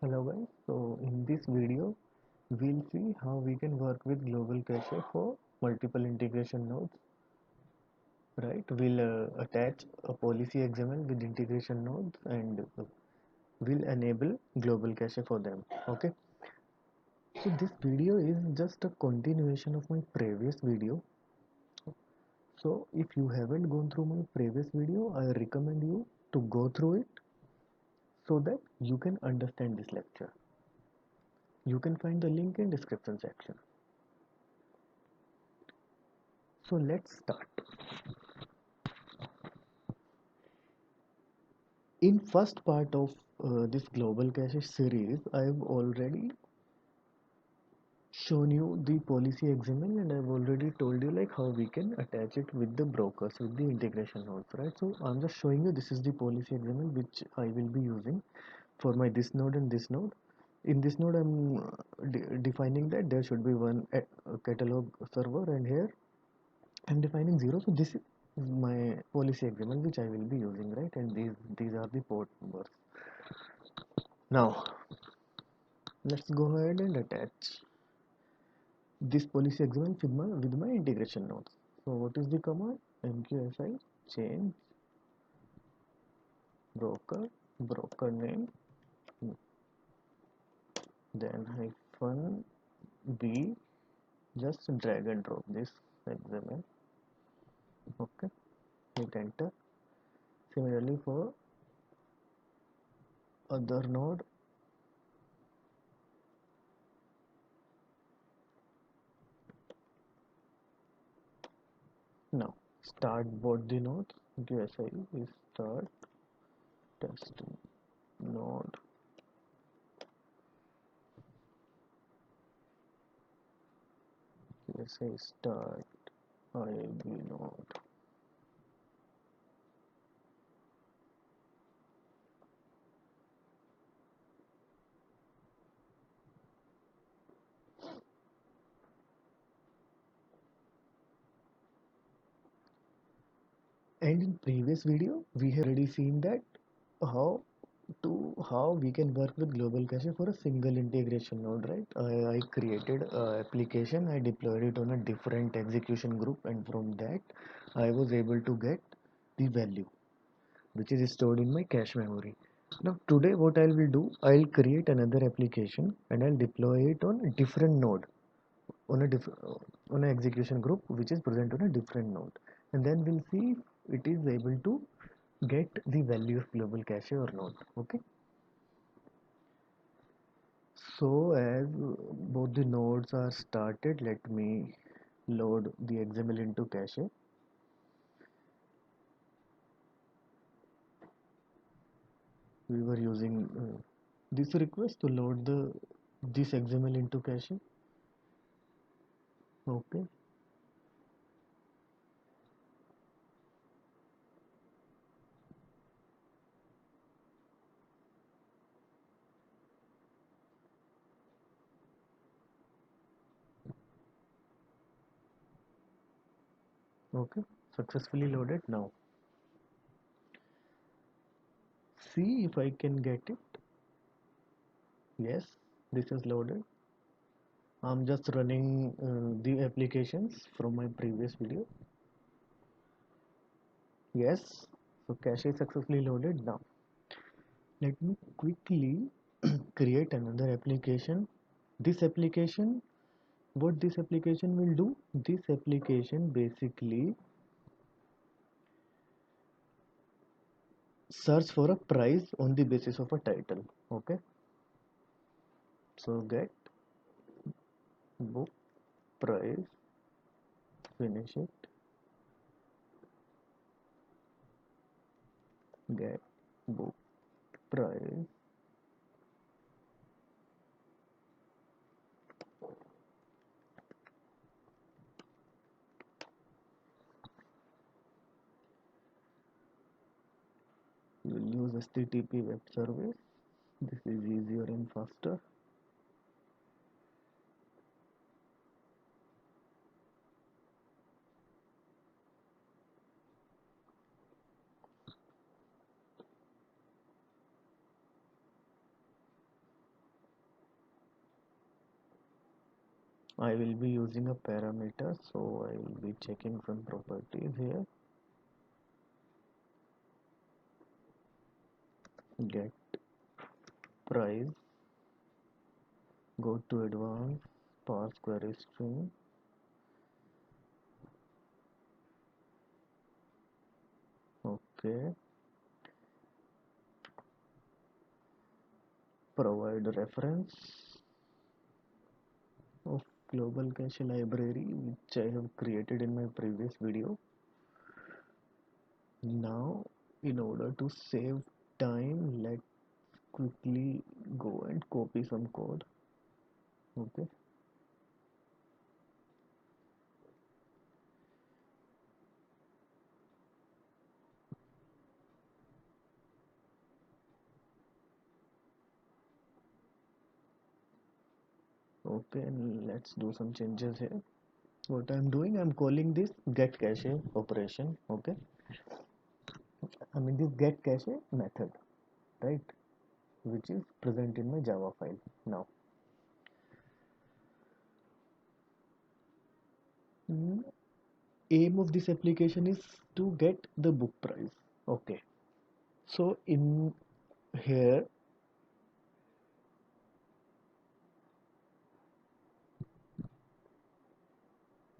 Hello guys, so in this video we'll see how we can work with global cache for multiple integration nodes, right? We'll attach a policy XML with integration nodes and we'll enable global cache for them. Okay, so this video is just a continuation of my previous video. So if you haven't gone through my previous video, I recommend you to go through it so that you can understand this lecture. You can find the link in description section. So let's start. In first part of this global cache series, I've already shown you the policy XML and I've already told you like how we can attach it with the brokers, with the integration nodes, right? So I'm just showing you this is the policy XML which I will be using for my this node and this node. In this node, I'm defining that there should be one catalog server, and here I'm defining 0. So this is my policy XML which I will be using, right? And these are the port numbers. Now let's go ahead and attach this policy XML with my integration nodes. So what is the command? mqsi change broker name, then hyphen b, just drag and drop this XML. Okay, hit enter. Similarly for other node, now start both the nodes. mqsi is start test node, mqsi start iab node. And in previous video we have already seen that how how we can work with global cache for a single integration node, right? I created a application, I deployed it on a different execution group, and from that I was able to get the value which is stored in my cache memory. Now today what I will do, I'll create another application and I'll deploy it on a different node, on a on an execution group which is present on a different node, and then we'll see if it is able to get the value of global cache or not. Okay, so as both the nodes are started, let me load the XML into cache. We were using this request to load the this XML into cache. Okay, okay, successfully loaded. Now see if I can get it. Yes, this is loaded. I'm just running the applications from my previous video. Yes, so cache is successfully loaded. Now let me quickly create another application. This application, what this application will do, this application basically search for a price on the basis of a title. Okay, so get book price, finish it, get book price, we'll use HTTP web service. This is easier and faster. I will be using a parameter, so I will be checking some properties here. Get price, go to advanced, parse query string. Okay, provide a reference of global cache library which I have created in my previous video. Now, in order to save time, let's quickly go and copy some code. Okay, okay, and let's do some changes here. What I'm doing, I'm calling this get cache operation. Okay, I mean this get cache method, right? Which is present in my Java file. Now, mm, aim of this application is to get the book price. Okay, so in here,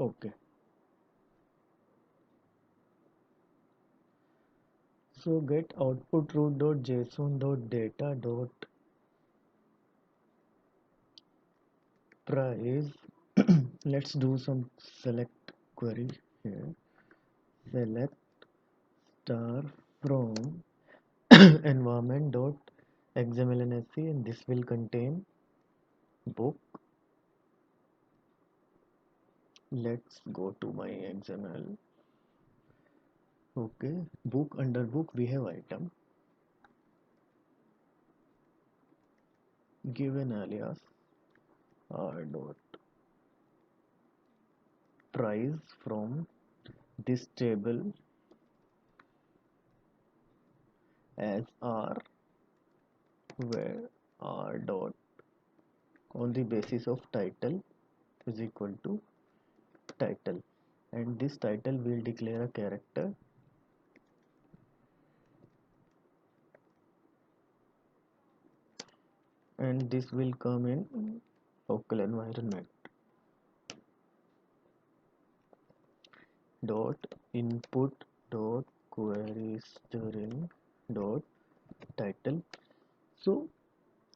okay, so get output root.json.data.price. Let's do some select query here. Select star from environment.xml and this will contain book. Let's go to my XML. Okay, book under book we have item. Give an alias r dot price from this table as r, where r dot on the basis of title is equal to title, and this title will declare a character, and this will come in local environment dot input dot query string dot title. So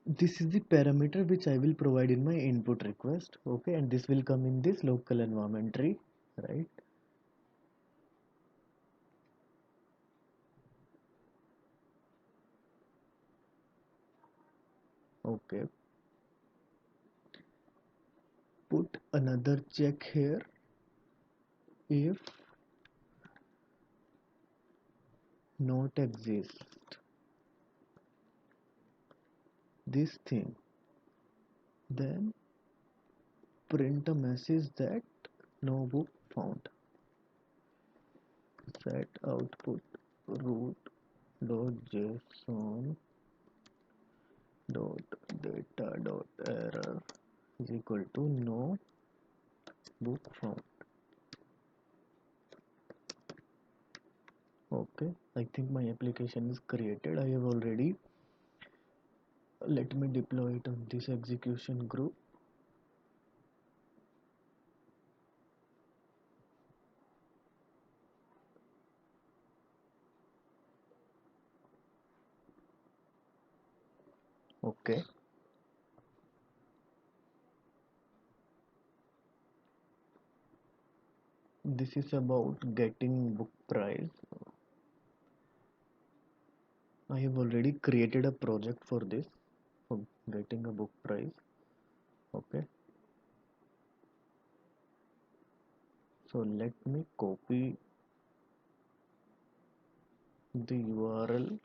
this is the parameter which I will provide in my input request. Okay, and this will come in this local environment tree, right? Okay, put another check here. If not exist this thing, then print a message that no book found. Set output root.json dot data dot error is equal to no book found. Okay, I think my application is created. I have already, let me deploy it on this execution group. Okay, this is about getting book price. I have already created a project for this, for getting a book price. Okay, so let me copy the URL.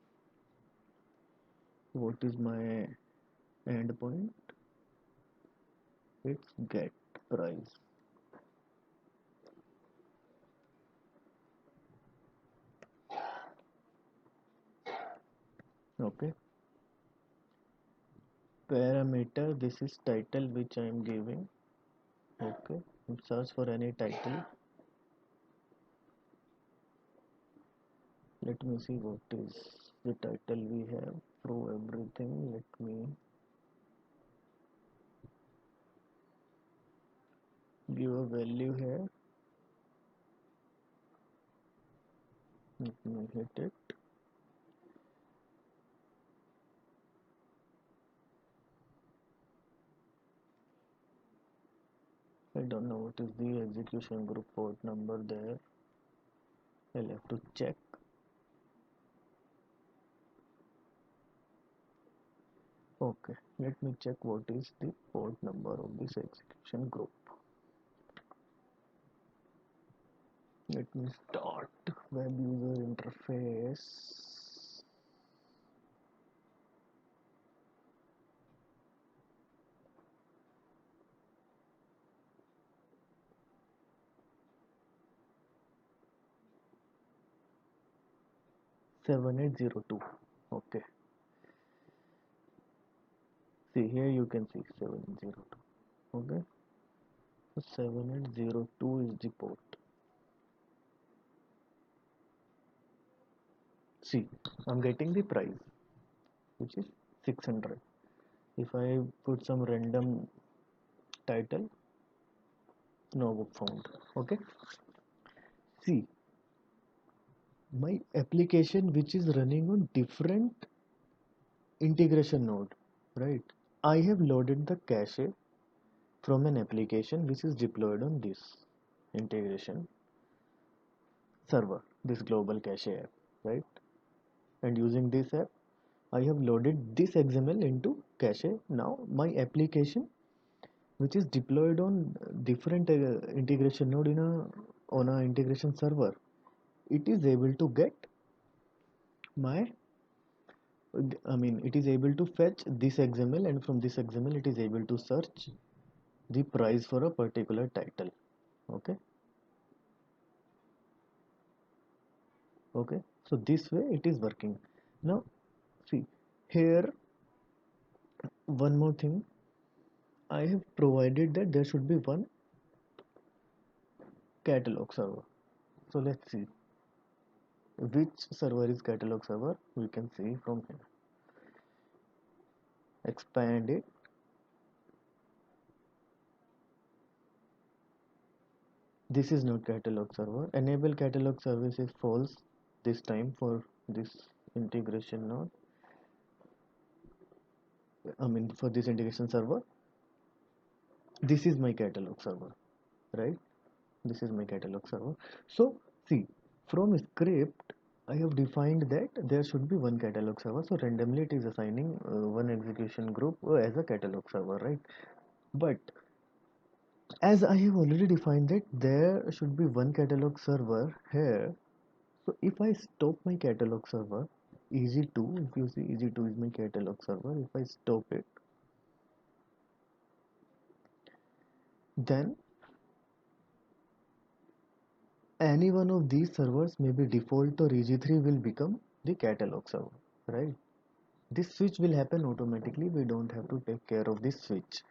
What is my endpoint? It's get price. Okay, parameter, this is title which I am giving. Okay, search for any title. Let me see what is the title we have. Through everything. Let me give a value here. Let me hit it. I don't know what is the execution group port number there. I'll have to check. Okay, let me check what is the port number of this execution group. Let me start web user interface. Seven eight zero two. Okay, see here you can see 702. Okay, so 7802 is the port. See, I'm getting the price which is 600. If I put some random title, no book found. Okay, see, my application which is running on different integration node, right? I have loaded the cache from an application which is deployed on this integration server, this global cache app, right? And using this app, I have loaded this XML into cache. Now my application, which is deployed on different integration node in a on a integration server, it is able to get my it is able to fetch this XML, and from this XML it is able to search the price for a particular title. Okay, okay, so this way it is working. Now see here, one more thing, I have provided that there should be one catalog server. So let's see which server is catalog server. We can see from here. Expand it. This is not catalog server. Enable catalog service is false this time for this integration node. For this integration server. This is my catalog server, right? This is my catalog server. So see, from script I have defined that there should be one catalog server. So randomly it is assigning one execution group as a catalog server, right? But as I have already defined that there should be one catalog server here, so if I stop my catalog server, easy2, if you see easy2 is my catalog server, if I stop it, then any one of these servers, maybe default or easy3, will become the catalog server, right? This switch will happen automatically, we don't have to take care of this switch.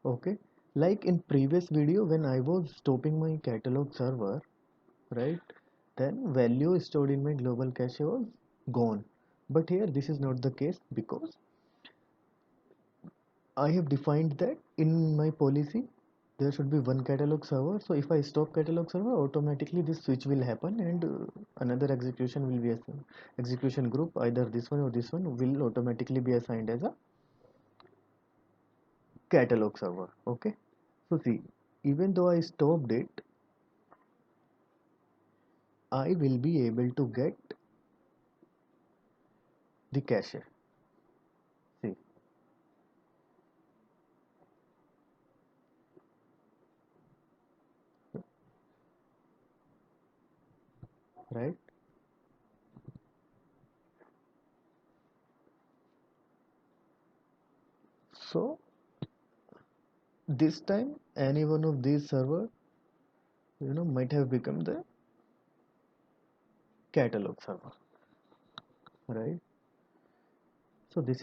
Okay, like in previous video when I was stopping my catalog server, right, then value stored in my global cache was gone. But here this is not the case because I have defined that in my policy there should be one catalog server. So if I stop catalog server, automatically this switch will happen, and another execution will be assigned. Execution group, either this one or this one, will automatically be assigned as a catalog server. Okay, so see, even though I stopped it, I will be able to get the cache. See, right? So this time any one of these server, might have become the catalog server, right? So this